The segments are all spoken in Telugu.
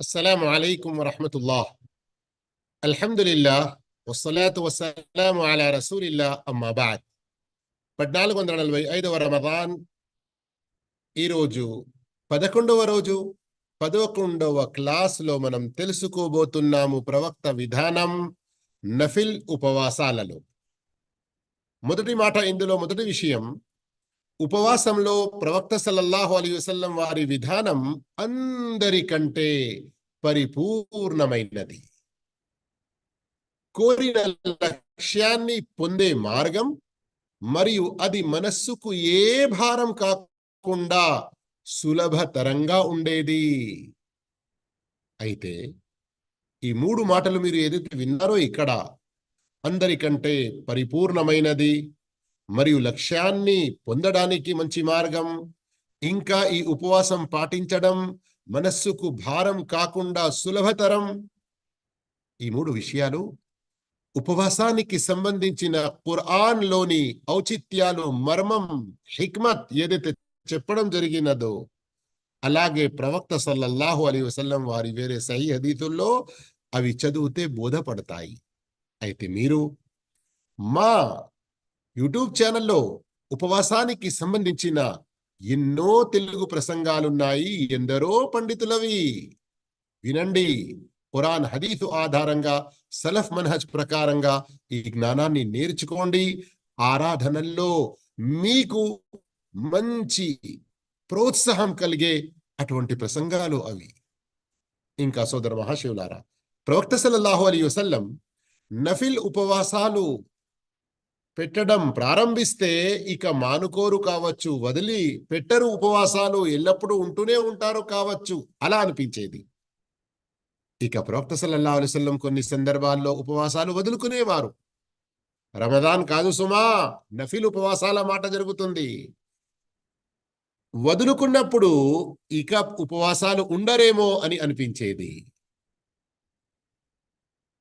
అస్సలాము అలైకుం వరహ్మతుల్లాహ్. అల్హమ్దులిల్లాహ్ వస్సలాతు వస్సలాము అలా రసూలిల్లాహ్ అమ్మా బాద్. 1445వ రమదాన్ ఈరోజు 11వ రోజు 11వ క్లాసులో మనం తెలుసుకోబోతున్నాము ప్రవక్త విధానం నఫిల్ ఉపవాసాలలో. మొదటి మాట, ఇందులో మొదటి విషయం, ఉపవాసంలో ప్రవక్త సల్లల్లాహు అలైహి వసల్లం వారి విధానం అందరికంటే పరిపూర్ణమైనది. కోరిన లక్ష్యాన్ని పొందే మార్గం మరియు అది మనస్సుకు ఏ భారం కాకుండా సులభతరంగా ఉండేది. అయితే ఈ మూడు మాటలు మీరు ఏదైతే విన్నారో ఇక్కడ, అందరికంటే పరిపూర్ణమైనది మరియు లక్ష్యాన్ని పొందడానికి మంచి మార్గం, ఇంకా ఈ ఉపవాసం పాటించడం మనస్సుకు భారం కాకుండా సులభతరం, ఈ మూడు విషయాలు ఉపవాసానికి సంబంధించిన ఖురాన్లోని ఔచిత్యాలు, మర్మం, హిక్మత్ ఏదైతే చెప్పడం జరిగినదో, అలాగే ప్రవక్త సల్లల్లాహు అలైహి వసల్లం వారి వేరే సహీ హదీతుల్లో అవి చదివితే బోధపడతాయి. అయితే మీరు మా యూట్యూబ్ ఛానల్లో ఉపవాసానికి సంబంధించిన ఎన్నో తెలుగు ప్రసంగాలున్నాయి, ఎందరో పండితులవి. వినండి. ఖురాన్ హదీసు ఆధారంగా సలఫ్ మన్హజ్ ప్రకారంగా ఈ జ్ఞానాన్ని నేర్చుకోండి. ఆరాధనల్లో మీకు మంచి ప్రోత్సాహం కలిగే అటువంటి ప్రసంగాలు అవి. ఇంకా సోదర మహాశివులారా, ప్రవక్త సల్లల్లాహు అలైహి వసల్లం నఫిల్ ఉపవాసాలు పెట్టడం ప్రారంభిస్తే ఇక మానుకోరు కావచ్చు, వదిలి పెట్టరు, ఉపవాసాలు ఎల్లప్పుడూ ఉంటూనే ఉంటారు కావచ్చు, అలా అనిపించేది. ఇక ప్రవక్త సల్లల్లాహు అలైహి వసల్లం కొన్ని సందర్భాల్లో ఉపవాసాలు వదులుకునేవారు. రమదాన్ కాదు సుమా, నఫిల్ ఉపవాసాల మాట జరుగుతుంది. వదులుకున్నప్పుడు ఇక ఉపవాసాలు ఉండరేమో అని అనిపించేది.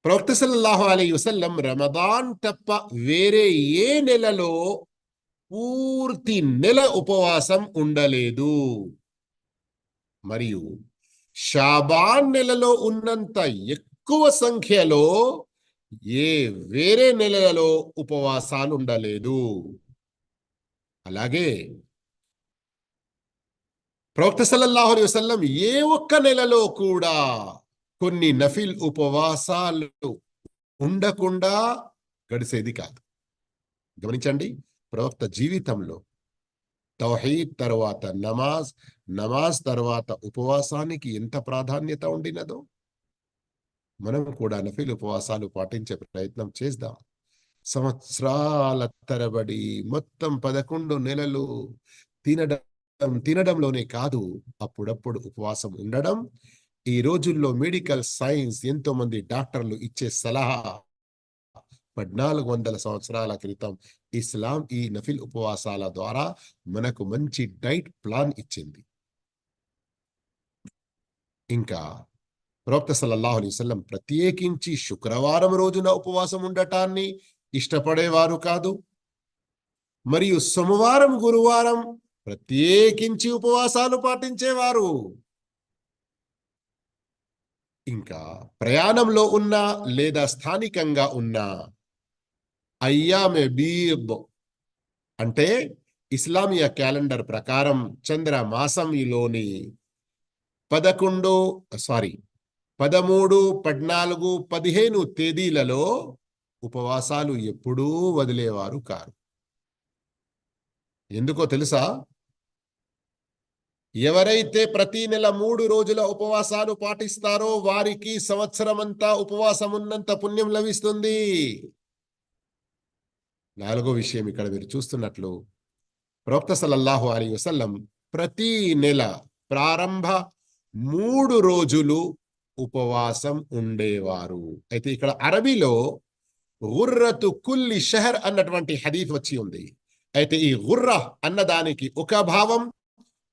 ప్రవక్త సల్లల్లాహు అలైహి వసల్లం రమదాన్ తప్ప వేరే ఏ నెలలో పూర్తి నెల ఉపవాసం ఉండలేదు. మరియు షాబాన్ నెలలో ఉన్నంత ఎక్కువ సంఖ్యలో ఏ వేరే నెలలో ఉపవాసాలు ఉండలేదు. అలాగే ప్రవక్త సల్లల్లాహు అలైహి వసల్లం ఏ ఒక్క నెలలో కూడా కొన్ని నఫిల్ ఉపవాసాలు ఉండకుండా గడిసేది కాదు. గమనించండి, ప్రవక్త జీవితంలో తౌహీద్ తర్వాత నమాజ్, నమాజ్ తర్వాత ఉపవాసానికి ఎంత ప్రాధాన్యత ఉండినదో మనం కూడా నఫిల్ ఉపవాసాలు పాటించే ప్రయత్నం చేద్దాం. సంవత్సరాల తరబడి మొత్తం 11 నెలలు తినడంలోనే కాదు, అప్పుడప్పుడు ఉపవాసం ఉండడం. ఈ రోజుల్లో మెడికల్ సైన్స్ ఎంతో మంది డాక్టర్లు ఇచ్చే సలహా 1400 సంవత్సరాల క్రితం ఇస్లాం ఈ నఫిల్ ఉపవాసాల ద్వారా మనకు మంచి డైట్ ప్లాన్ ఇచ్చింది. ఇంకా ప్రవక్త సల్లల్లాహు అలైహి వసల్లం ప్రత్యేకించి శుక్రవారం రోజున ఉపవాసం ఉండటాన్ని ఇష్టపడేవారు కాదు. మరియు సోమవారం, గురువారం ప్రత్యేకించి ఉపవాసాలు పాటించేవారు. ఇంకా ప్రయాణంలో ఉన్న లేదా స్థానికంగా ఉన్న అయ్యామె బీద్ అంటే ఇస్లామియా క్యాలెండర్ ప్రకారం చంద్ర మాసంలోని 13, 14, 15 తేదీలలో ఉపవాసాలు ఎప్పుడూ వదిలేవారు కారు. ఎందుకో తెలుసా? ఎవరైతే ప్రతి నెల 3 రోజుల ఉపవాసాలు పాటిస్తారో వారికి సంవత్సరమంతా ఉపవాసం ఉన్నంత పుణ్యం లభిస్తుంది. 4వ విషయం ఇక్కడ మీరు చూస్తున్నట్లు, ప్రవక్త సల్లల్లాహు అలైహి వసల్లం ప్రతి నెల ప్రారంభ 3 రోజులు ఉపవాసం ఉండేవారు. అయితే ఇక్కడ అరబీలో గుర్రతు కుల్లి షహర్ అన్నటువంటి హదీఫ్ వచ్చి ఉంది. అయితే ఈ గుర్ర అన్నదానికి ఒక భావం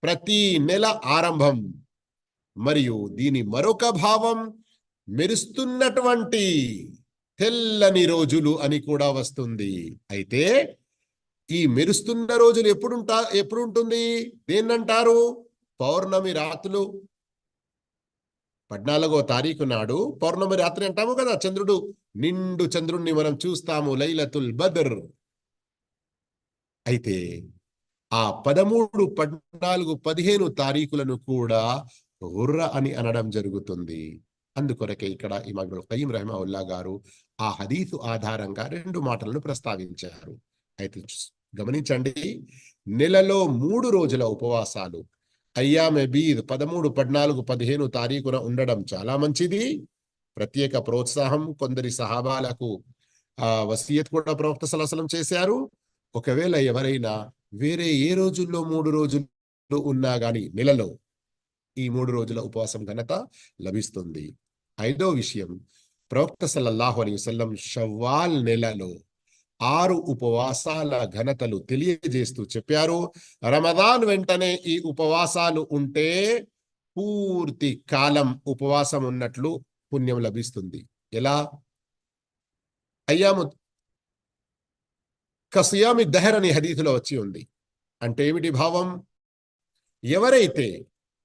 ప్రతి నెల ఆరంభం, మరియు దీని మరొక భావం మెరుస్తున్నటువంటి తెల్లని రోజులు అని కూడా వస్తుంది. అయితే ఈ మెరుస్తున్న రోజులు ఎప్పుడు ఉంటుంది? దేన్నంటారు? పౌర్ణమి రాత్రులు. 14వ తారీఖు నాడు పౌర్ణమి రాత్రి అంటాము కదా, చంద్రుడు నిండు చంద్రుణ్ణి మనం చూస్తాము, లైలతుల్ బద్ర్. అయితే ఆ 13, 14, 15 తారీఖులను కూడా హుర్ర అని అనడం జరుగుతుంది. అందుకొరకే ఇక్కడ ఇమాం ఇబ్నుల్ ఖయ్యిం రహిమహుల్లా గారు ఆ హదీసు ఆధారంగా 2 మాటలను ప్రస్తావించారు. అయితే గమనించండి, నెలలో 3 రోజుల ఉపవాసాలు అయ్యామె బీద్ 13, 14, 15 తారీఖున ఉండడం చాలా మంచిది. ప్రత్యేక ప్రోత్సాహం. కొందరి సహాబాలకు వసియత్ కూడా ప్రవక్త సల్లల్లాహు అలైహి వసల్లం చేశారు. ఒకవేళ ఎవరైనా వేరే ఏ రోజుల్లో 3 రోజులు ఉన్నా గాని నెలలో ఈ 3 రోజుల ఉపవాసం ఘనత లభిస్తుంది. 5వ విషయం, ప్రవక్త సల్లల్లాహు అలైహి వసల్లం షవ్వాల్ నెలలో 6 ఉపవాసాల ఘనతలు తెలియజేస్తూ చెప్పారు. రమదాన్ వెంటనే ఈ ఉపవాసాలు ఉంటే పూర్తి కాలం ఉపవాసం ఉన్నట్లు పుణ్యం లభిస్తుంది. ఎలా? అయ్యాము కసియామి దహర్ అని హదీసులో వచ్చి ఉంది. అంటే ఏమిటి భావం? ఎవరైతే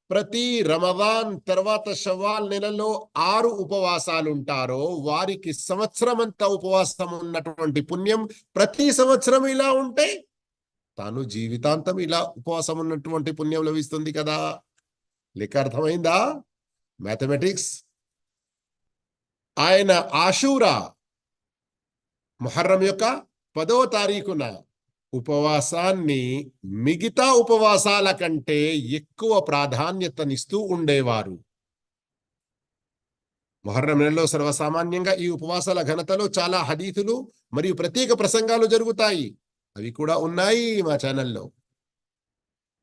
ప్రతి రమదాన్ తర్వాత షవ్వాల్ నెలలో 6 ఉపవాసాలుంటారో వారికి సంవత్సరమంతా ఉపవాసం ఉన్నటువంటి పుణ్యం. ప్రతి సంవత్సరం ఇలా ఉంటే తాను జీవితాంతం ఇలా ఉపవాసం ఉన్నటువంటి పుణ్యం లభిస్తుంది కదా. లెక్క అర్థమైందా? మ్యాథమెటిక్స్. ఆయన ఆషూరా ముహర్రం యొక్క 10వ తారీఖున ఉపవాసాన్ని మిగతా ఉపవాసాల కంటే ఎక్కువ ప్రాధాన్యతనిస్తూ ఉండేవారు. ముహర్రం నెలలో సర్వసామాన్యంగా ఈ ఉపవాసాల ఘనతలో చాలా హదీసులు మరియు ప్రత్యేక ప్రసంగాలు జరుగుతాయి. అవి కూడా ఉన్నాయి మా ఛానల్లో.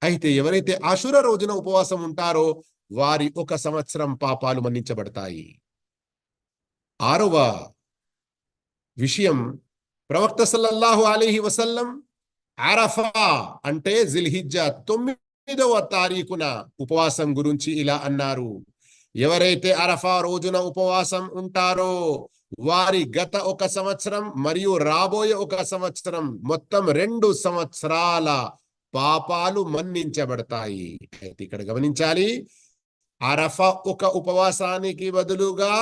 అయితే ఎవరైతే ఆషురా రోజున ఉపవాసం ఉంటారో వారి 1 సంవత్సరం పాపాలు మన్నించబడతాయి. 6వ విషయం, ప్రవక్త సల్లల్లాహు అలైహి వసల్లం అరఫా అంటే జిల్హిజ్జా 9వ తారీఖున ఉపవాసం గురించి ఇలా అన్నారు. ఎవరైతే అరఫా రోజున ఉపవాసం ఉంటారో వారి గత 1 సంవత్సరం మరియు రాబోయే 1 సంవత్సరం మొత్తం 2 సంవత్సరాల పాపాలు మన్నించబడతాయి. అయితే ఇక్కడ గమనించాలి, అరఫా 1 ఉపవాసానికి బదులుగా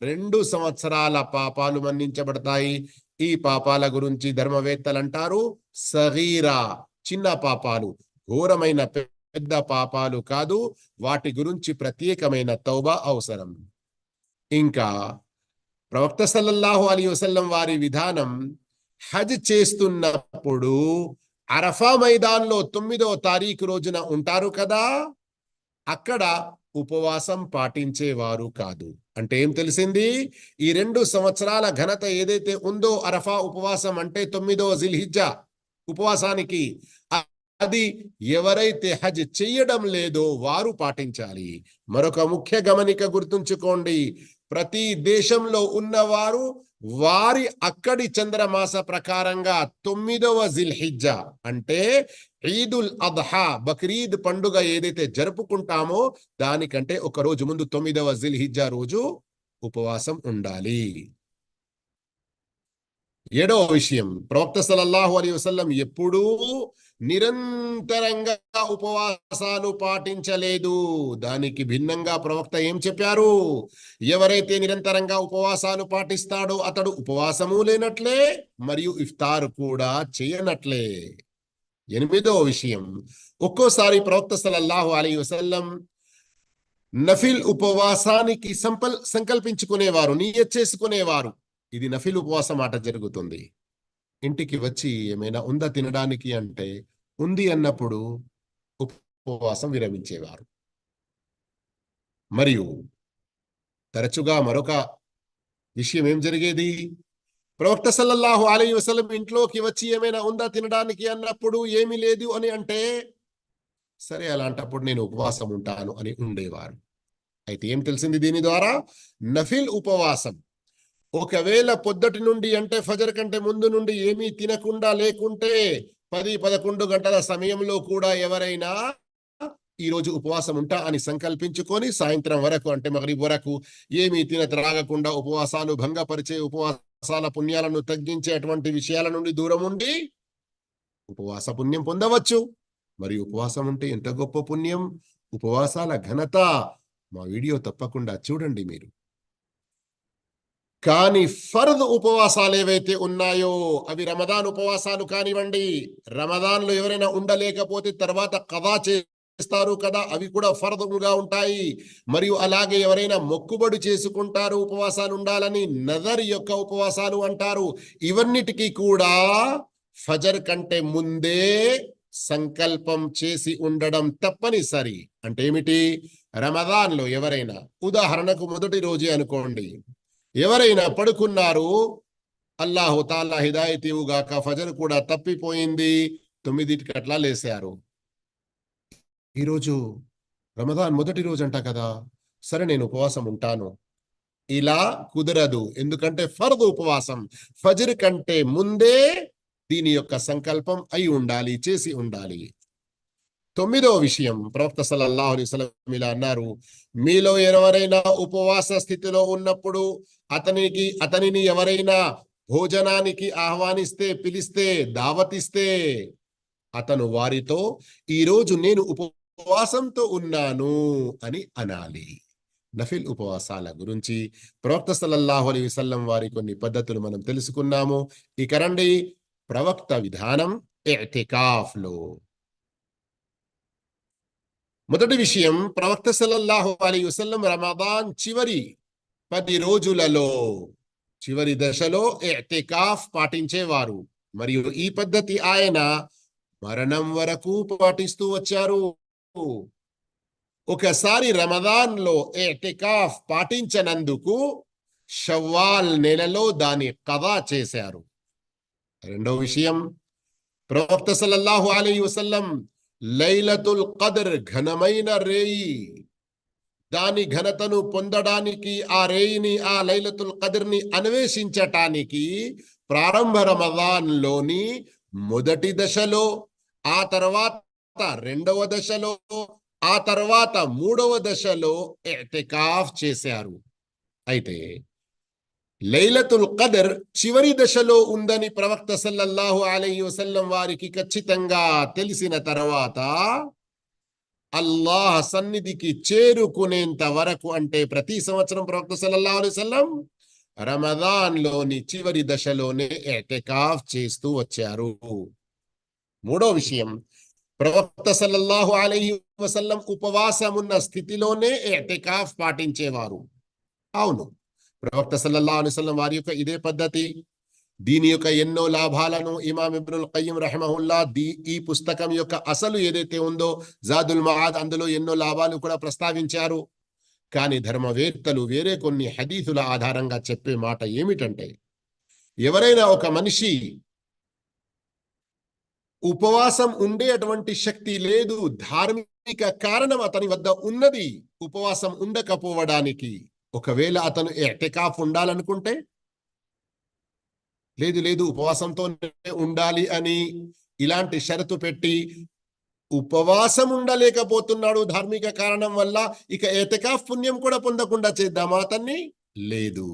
2 సంవత్సరాల పాపాలు మన్నించబడతాయి. ఈ పాపాల గురించి ధర్మవేత్తలు అంటారు సగీరా, చిన్న పాపాలు, ఘోరమైన పెద్ద పాపాలు కాదు. వాటి గురించి ప్రత్యేకమైన తౌబా అవసరం. ఇంకా ప్రవక్త సల్లల్లాహు అలైహి వసల్లం వారి విధానం, హజ్ చేస్తున్నప్పుడు అరఫా మైదాన్లో 9వ తారీఖు రోజున ఉంటారు కదా, అక్కడ ఉపవాసం పాటించేవారు కాదు. అంటే ఏం తెలిసింది? ఈ 2 సంవత్సరాల ఘనత ఏదైతే ఉందో అరఫా ఉపవాసం అంటే 9వ జిల్హిజ్జా ఉపవాసానికి, అది ఎవరైతే హజ్ చెయ్యడం లేదో వారు పాటించాలి. మరొక ముఖ్య గమనిక గుర్తుంచుకోండి, ప్రతి దేశంలో ఉన్నవారు వారి అక్కడి చంద్రమాస ప్రకారంగా 9వ జిల్హిజ్జా అంటే ఈదుల్ అద్హా బక్రీద్ పండుగ ఏదైతే జరుపుకుంటామో దానికంటే 1 రోజు ముందు 9వ జిల్హిజ్జా రోజు ఉపవాసం ఉండాలి. 7వ విషయం, ప్రవక్త సల్లల్లాహు అలైహి వసల్లం ఎప్పుడూ నిరంతరంగా ఉపవాసాలు పాటించలేదు. దానికి భిన్నంగా ప్రవక్త ఏం చెప్పారు? ఎవరైతే నిరంతరంగా ఉపవాసాలు పాటిస్తాడో అతడు ఉపవాసము లేనట్లే మరియు ఇఫ్తార్ కూడా చేయనట్లే. 8వ విషయం, ఒక్కోసారి ప్రవక్త సల్లల్లాహు అలైహి వసల్లం నఫిల్ ఉపవాసానికి సంకల్పించుకునేవారు, నియత్ చేసుకునేవారు. ఇది నఫిల్ ఉపవాసం మాట జరుగుతుంది. ఇంటికి వచ్చి ఏమైనా ఉందా తినడానికి అంటే ఉంది అన్నప్పుడు ఉపవాసం విరమించేవారు. మరియు తరచుగా మరొక విషయం ఏం జరిగేది, ప్రవక్త సల్లల్లాహు అలైహి వసల్లం ఇంట్లోకి వచ్చి ఏమైనా ఉందా తినడానికి అన్నప్పుడు ఏమీ లేదు అని అంటే సరే అలాంటప్పుడు నేను ఉపవాసం ఉంటాను అని ఉండేవారు. అయితే ఏం తెలిసింది దీని ద్వారా? నఫిల్ ఉపవాసం ఒకవేళ పొద్దుటి నుండి అంటే ఫజర్ కంటే ముందు నుండి ఏమీ తినకుండా లేకుంటే 10-11 గంటల సమయంలో కూడా ఎవరైనా ఈరోజు ఉపవాసం ఉంటా అని సంకల్పించుకొని సాయంత్రం వరకు అంటే మగ్రిబ్ వరకు ఏమీ త్రాగకుండా ఉపవాసాలు భంగపరిచే, ఉపవాసాల పుణ్యాలను తగ్గించేటువంటి విషయాల నుండి దూరం ఉండి ఉపవాస పుణ్యం పొందవచ్చు. మరి ఉపవాసం ఉంటే ఎంత గొప్ప పుణ్యం! ఉపవాసాల ఘనత మా వీడియో తప్పకుండా చూడండి మీరు. కానీ ఫర్ద్ ఉపవాసాలు ఏవైతే ఉన్నాయో అవి రమదాన్ ఉపవాసాలు కానివ్వండి, రమదాన్లో ఎవరైనా ఉండలేకపోతే తర్వాత కదా చేస్తారు కదా, అవి కూడా ఫర్దుగా ఉంటాయి. మరియు అలాగే ఎవరైనా మొక్కుబడి చేసుకుంటారు ఉపవాసాలు ఉండాలని, నజర్ యొక్క ఉపవాసాలు అంటారు. ఇవన్నిటికీ కూడా ఫజర్ కంటే ముందే సంకల్పం చేసి ఉండడం తప్పనిసరి. అంటే ఏమిటి? రమదాన్లో ఎవరైనా, ఉదాహరణకు మొదటి రోజే అనుకోండి, ఎవరైనా పడుకున్నారు, అల్లాహు తాలా హిదాయత్ ఇవ్వుగాక, ఫజర్ కూడా తప్పిపోయింది, 9కి అట్లా లేశారు. ఈరోజు రమదాన్ మొదటి రోజు అంట కదా, సరే నేను ఉపవాసం ఉంటాను. ఇలా కుదరదు. ఎందుకంటే ఫర్ద్ ఉపవాసం ఫజర్ కంటే ముందే దీని యొక్క సంకల్పం అయి ఉండాలి, చేసి ఉండాలి. 9వ విషయం, ప్రవక్త సల్లల్లాహు అలైహి వసల్లం ఇలా అన్నారు, మీలో ఎవరైనా ఉపవాస స్థితిలో ఉన్నప్పుడు అతనిని ఎవరైనా భోజనానికి ఆహ్వానిస్తే, పిలిస్తే, దావతిస్తే, అతను వారితో ఈరోజు నేను ఉపవాసంతో ఉన్నాను అని అనాలి. నఫిల్ ఉపవాసాల గురించి ప్రవక్త సల్లల్లాహు అలైహి వసల్లం వారి కొన్ని పద్ధతులు మనం తెలుసుకున్నాము. ఇక రండి ప్రవక్త విధానం ఇతికాఫ్ లో. మొదటి విషయం, ప్రవక్త సల్లల్లాహు అలైహి వసల్లం రమదాన్ చివరి 10 రోజులలో చివరి దశలో ఇతికాఫ్ పాటించేవారు. మరియు ఈ పద్ధతి ఆయన మరణం వరకు పాటిస్తూ వచ్చారు. ఒకసారి రమదాన్ లో ఇతికాఫ్ పాటించనందుకు షవ్వాల్ నెలలో దాని కదా చేశారు. రెండో విషయం, ప్రవక్త సల్లల్లాహు అలైహి వసల్లం లైలతుల్ ఖద్ర్ ఘనమైన రేయి, దాని ఘనతను పొందడానికి, ఆ రేయిని, ఆ లైలతుల్ ఖద్ర్ని అన్వేషించటానికి ప్రారంభ రమదాన్లోని మొదటి దశలో, ఆ తర్వాత రెండవ దశలో, ఆ తర్వాత మూడవ దశలో ఇతికాఫ్ చేశారు. అయితే లైలతుల్ ఖద్ర్ చివరి దశలో ఉందని ప్రవక్త సల్లల్లాహు అలైహి వసల్లం వారికి ఖచ్చితంగా తెలిసిన తర్వాత అల్లాహ్ సన్నిధికి చేరుకునేంత వరకు, అంటే ప్రతి సంవత్సరం ప్రవక్త సల్లల్లాహు అలైహి వసల్లం రమదాన్ లోని చివరి దశలోనే ఇతికాఫ్ చేస్తూ వచ్చారు. మూడో విషయం, ప్రవక్త సల్లల్లాహు అలైహి వసల్లం ఉపవాసం ఉన్న స్థితిలోనే ఇతికాఫ్ పాటించేవారు. అవును, ప్రవక్త సల్లల్లాహు అలైహి వసల్లం వారి యొక్క ఇదే పద్ధతి. దీని యొక్క ఎన్నో లాభాలను ఇమాం ఇబ్నుల్ ఖయ్యిమ్ రహిమహుల్లా ఈ పుస్తకం యొక్క అసలు ఏదైతే ఉందో జాదుల్ మఆద్, అందులో ఎన్నో లాభాలు కూడా ప్రస్తావించారు. కానీ ధర్మవేత్తలు వేరే కొన్ని హదీసుల ఆధారంగా చెప్పే మాట ఏమిటంటే, ఎవరైనా ఒక మనిషి ఉపవాసం ఉండే అటువంటి శక్తి లేదు, ధార్మిక కారణం అతని వద్ద ఉన్నది ఉపవాసం ఉండకపోవడానికి, ఒకవేళ అతను ఇతికాఫ్ ఉండాలనుకుంటే, లేదు ఉపవాసంతో ఉండాలి అని ఇలాంటి షరతు పెట్టి ఉపవాసం ఉండలేకపోతున్నాడు ధార్మిక కారణం వల్ల, ఇక ఇతికాఫ్ పుణ్యం కూడా పొందకుండా చేద్దామా అతన్ని? లేదు,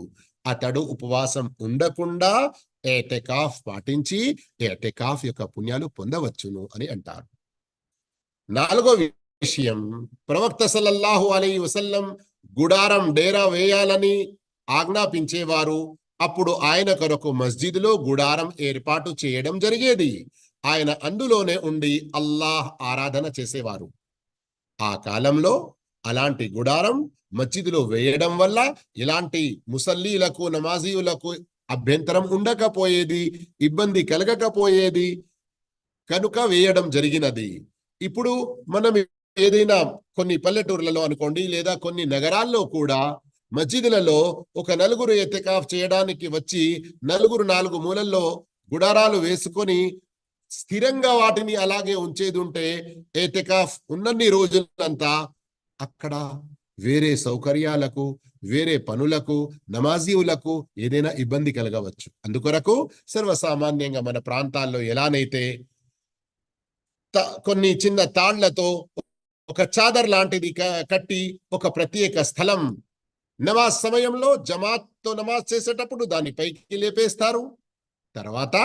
అతడు ఉపవాసం ఉండకుండా ఇతికాఫ్ పాటించి ఇతికాఫ్ యొక్క పుణ్యాలు పొందవచ్చును అని అంటారు. నాలుగో విషయం, ప్రవక్త సల్లల్లాహు అలైహి వసల్లం గుడారం, డేరా వేయాలని ఆజ్ఞాపించేవారు. అప్పుడు ఆయన కొరకు మస్జిద్లో గుడారం ఏర్పాటు చేయడం జరిగేది. ఆయన అందులోనే ఉండి అల్లాహ్ ఆరాధన చేసేవారు. ఆ కాలంలో అలాంటి గుడారం మస్జిద్లో వేయడం వల్ల ఇలాంటి ముసల్లీలకు, నమాజీయులకు అభ్యంతరం ఉండకపోయేది, ఇబ్బంది కలగకపోయేది కనుక వేయడం జరిగినది. ఇప్పుడు మనం ఏదైనా కొన్ని పల్లెటూర్లలో అనుకోండి, లేదా కొన్ని నగరాల్లో కూడా మస్జిదులలో ఒక నలుగురు ఇతికాఫ్ చేయడానికి వచ్చి, నలుగురు 4 మూలల్లో గుడారాలు వేసుకొని స్థిరంగా వాటిని అలాగే ఉంచేది ఉంటే, ఇతికాఫ్ ఉన్నన్ని రోజులంతా అక్కడ వేరే సౌకర్యాలకు, వేరే పనులకు, నమాజీవులకు ఏదైనా ఇబ్బంది కలగవచ్చు. అందుకొరకు సర్వసామాన్యంగా మన ప్రాంతాల్లో ఎలానైతే కొన్ని చిన్న తాళ్లతో ఒక చాదర్ లాంటిది కట్టి ఒక ప్రత్యేక స్థలం, నమాజ్ సమయంలో జమాత్తో నమాజ్ చేసేటప్పుడు దాన్ని పైకి లేపేస్తారు, తర్వాత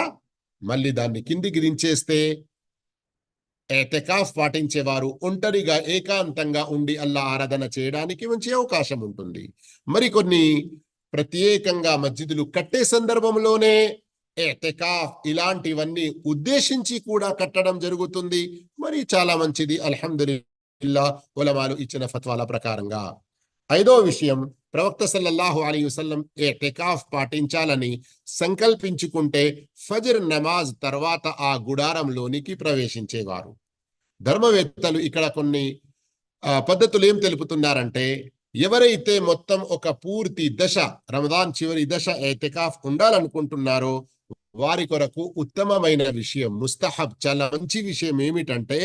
మళ్ళీ దాన్ని కిందికి దించేస్తే ఎతికాఫ్ పాటించేవారు ఒంటరిగా ఏకాంతంగా ఉండి అల్లా ఆరాధన చేయడానికి మంచి అవకాశం ఉంటుంది. మరికొన్ని ప్రత్యేకంగా మస్జిదులు కట్టే సందర్భంలోనే ఎతికాఫ్ ఇలాంటివన్నీ ఉద్దేశించి కూడా కట్టడం జరుగుతుంది. మరి చాలా మంచిది, అల్హమ్దులిల్లా, ఉలమాలు ఇచ్చిన ఫత్వాల ప్రకారంగా. ఐదో విషయం, ప్రవక్త సల్లల్లాహు అలైహి వసల్లం ఎతికాఫ్ పాటించాలని సంకల్పించుకుంటే ఫజ్ర్ నమాజ్ తర్వాత ఆ గుడారంలోనికి ప్రవేశించేవారు. ధర్మవేత్తలు ఇక్కడ కొన్ని పద్ధతులు ఏం తెలుపుతున్నారంటే, ఎవరైతే మొత్తం ఒక పూర్తి దశ, రమదాన్ చివరి దశ ఎతికాఫ్ ఉండాలనుకుంటున్నారో వారి కొరకు ఉత్తమమైన విషయం, ముస్తహబ్, చాలా మంచి విషయం ఏమిటంటే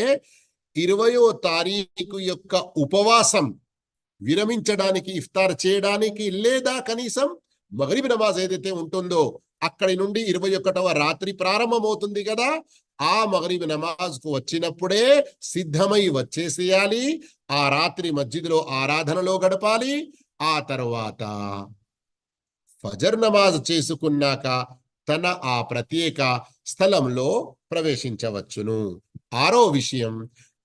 20వ తారీఖు యొక్క ఉపవాసం విరమించడానికి, ఇఫ్తార్ చేయడానికి, లేదా కనీసం మగరిబ్ నమాజ్ ఏదైతే ఉంటుందో అక్కడి నుండి 21వ రాత్రి ప్రారంభమవుతుంది కదా, ఆ మగరిబ్ నమాజ్ కు వచ్చినప్పుడే సిద్ధమై వచ్చేసేయాలి. ఆ రాత్రి మస్జిద్లో ఆరాధనలో గడపాలి. ఆ తర్వాత ఫజర్ నమాజ్ చేసుకున్నాక తన ఆ ప్రత్యేక స్థలంలో ప్రవేశించవచ్చును. ఆరో విషయం,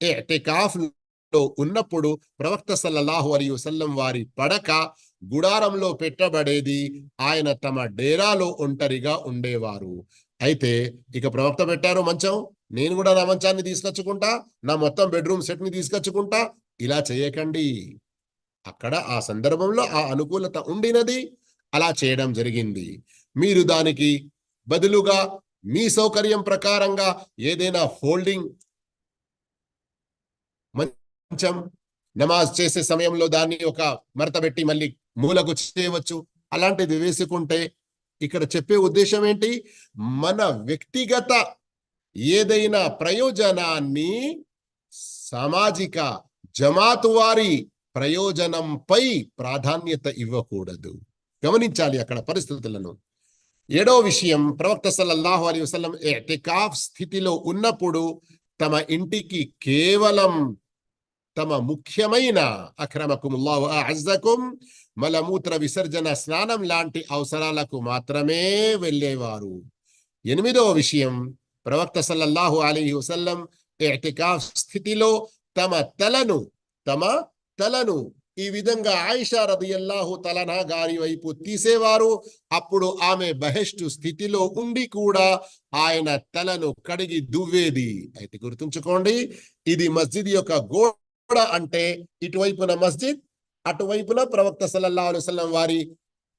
ఇతికాఫ్ లో ఉన్నప్పుడు ప్రవక్త సల్లల్లాహు అలైహి వసల్లం వారి పడక గుడారంలో పెట్టబడేది. ఆయన తమ డేరాలో ఒంటరిగా ఉండేవారు. అయితే ఇక ప్రవక్త పెట్టారు మంచం, నేను కూడా నా మంచాన్ని తీసుకొచ్చుకుంటా, నా మొత్తం బెడ్రూమ్ సెట్ ని తీసుకొచ్చుకుంటా, ఇలా చేయకండి. అక్కడ ఆ సందర్భంలో ఆ అనుకూలత ఉండినది, అలా చేయడం జరిగింది. మీరు దానికి బదులుగా మీ సౌకర్యం ప్రకారంగా ఏదైనా ఫోల్డింగ్ మంచం, నమాజ్ చేసే సమయంలో దాన్ని ఒక మడతబెట్టి మళ్ళీ మూలకు చేయవచ్చు, అలాంటిది వేసుకుంటే, ఇక్కడ చెప్పే ఉద్దేశం ఏంటి, మన వ్యక్తిగత ఏదైనా ప్రయోజనాన్ని సామాజిక జమాతు వారి ప్రయోజనంపై ప్రాధాన్యత ఇవ్వకూడదు. గమనించాలి అక్కడ పరిస్థితులను. ఏడో విషయం, ప్రవక్త సల్లల్లాహు అలైహి వసల్లం ఇతికాఫ్ స్థితిలో ఉన్నప్పుడు తమ ఇంటికి కేవలం తమ ముఖ్యమైన, అక్రమకుముల్లాహు అఅజ్జకుం, మలమూత్ర విసర్జన, స్నానం లాంటి అవసరాలకు మాత్రమే వెళ్ళేవారు. ఎనిమిదవ విషయం, ప్రవక్త సల్లల్లాహు అలైహి వసల్లం ఇతికాఫ్ స్థితిలో తమ తలను ఈ విధంగా ఆయిషా రదియల్లాహు తలనా గారి వైపు తీసేవారు. అప్పుడు ఆమె బహిష్టు స్థితిలో ఉండి కూడా ఆయన తలను కడిగి దువ్వేది. అయితే గుర్తుంచుకోండి, ఇది మస్జిద్ యొక్క గోడ అంటే ఇటువైపున మస్జిద్, అటువైపున ప్రవక్త సల్లల్లాహు అలైహి వసల్లం వారి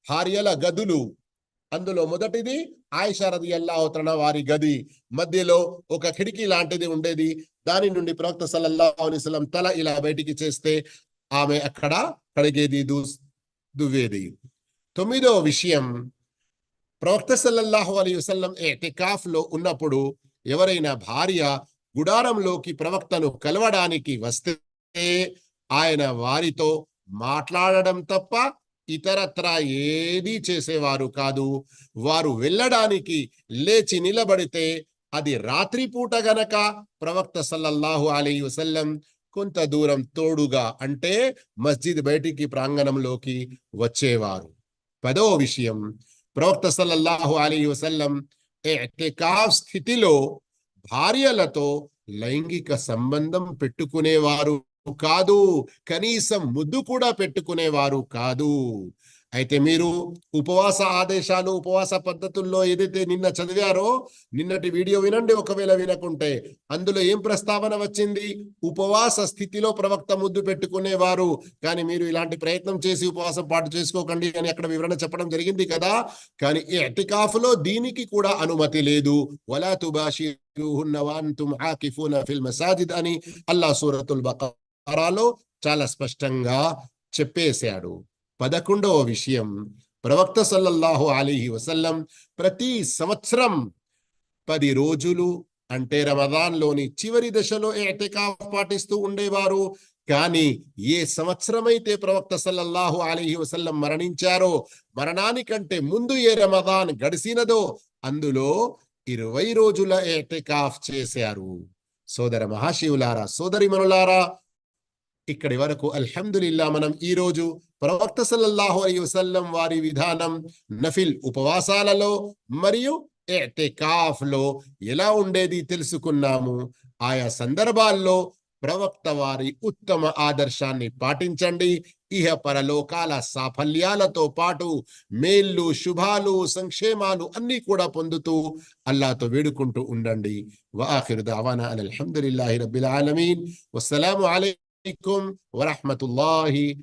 భార్యల గదులు. అందులో మొదటిది ఆయిషా రదియల్లాహు తఆలా వారి గది, మధ్యలో ఒక కిటికీ లాంటిది ఉండేది. దాని నుండి ప్రవక్త సల్లల్లాహు అలైహి వసల్లం తల ఇలా బయటికి చేస్తే ఆమె అక్కడ కడిగేది, దువ్వేది. తొమ్మిదవ విషయం, ప్రవక్త సల్లల్లాహు అలైహి వసల్లం ఇతికాఫ్ లో ఉన్నప్పుడు ఎవరైనా భార్య గుడారంలోకి ప్రవక్తను కలవడానికి వస్తే ఆయన వారితో మాట్లాడడం తప్ప ఇతరత్రా ఏదీ చేసేవారు కాదు. వారు వెళ్ళడానికి లేచి నిలబడితే అది రాత్రిపూట గనక ప్రవక్త సల్లల్లాహు అలైహి వసల్లం కొంత దూరం తోడుగా, అంటే మస్జిద్ బయటికి ప్రాంగణంలోకి వచ్చేవారు. పదో విషయం, ప్రవక్త సల్లల్లాహు అలైహి వసల్లం ఇతికాఫ్ స్థితిలో భార్యలతో లైంగిక సంబంధం పెట్టుకునేవారు కాదు, కనీసం ముద్దు కూడా పెట్టుకునేవారు కాదు. అయితే మీరు ఉపవాస ఆదేశాలు, ఉపవాస పద్ధతుల్లో ఏదైతే నిన్న చదివారో, నిన్నటి వీడియో వినండి ఒకవేళ వినకుంటే. అందులో ఏం ప్రస్తావన వచ్చింది, ఉపవాస స్థితిలో ప్రవక్త ముద్దు పెట్టుకునేవారు, కానీ మీరు ఇలాంటి ప్రయత్నం చేసి ఉపవాసం పాటు చేసుకోకండి అని అక్కడ వివరణ చెప్పడం జరిగింది కదా. కానీ ఇతికాఫ్ లో దీనికి కూడా అనుమతి లేదు. వలా తుబాషిరుహున్న వఅంతుమ్ ఆకిఫూన ఫిల్ మసాజిద్ అని అల్లాహ్ సూరతుల్ బకరాలో చాలా స్పష్టంగా చెప్పేశాడు. 11వ విషయం, ప్రవక్త సల్లల్లాహు అలైహి వసల్లం ప్రతి సంవత్సరం 10 రోజులు, అంటే రమదాన్లోని చివరి దశలో ఇతికాఫ్ పాటిస్తూ ఉండేవారు. కానీ ఏ సంవత్సరమైతే ప్రవక్త సల్లల్లాహు అలైహి వసల్లం మరణించారో, మరణానికంటే ముందు ఏ రమదాన్ గడిసినదో అందులో 20 రోజుల ఇతికాఫ్ చేశారు. సోదర మహాశివులారా, సోదరిమణులారా, ఇక్కడి వరకు అల్హమ్దులిల్లా మనం ఈ రోజు ప్రవక్త సల్లల్లాహు అలైహి వసల్లం వారి విధానం నఫిల్ ఉపవాసాలలో మరియు ఇతికాఫ్ లో ఎలా ఉండేది తెలుసుకున్నాము. ఆయా సందర్భాల్లో ప్రవక్త వారి ఉత్తమ ఆదర్శాన్ని పాటించండి. ఇహ పరలోకాల సాఫల్యాలతో పాటు మేళ్ళు, శుభాలు, సంక్షేమాలు అన్నీ కూడా పొందుతూ అల్లాహ్తో వేడుకుంటూ ఉండండి. వఆఖిరు దఅవానా అనిల్ హమ్దులిల్లాహి రబ్బిల్ ఆలమీన్. వస్సలాము అలైకుం వరహ్మతుల్లాహి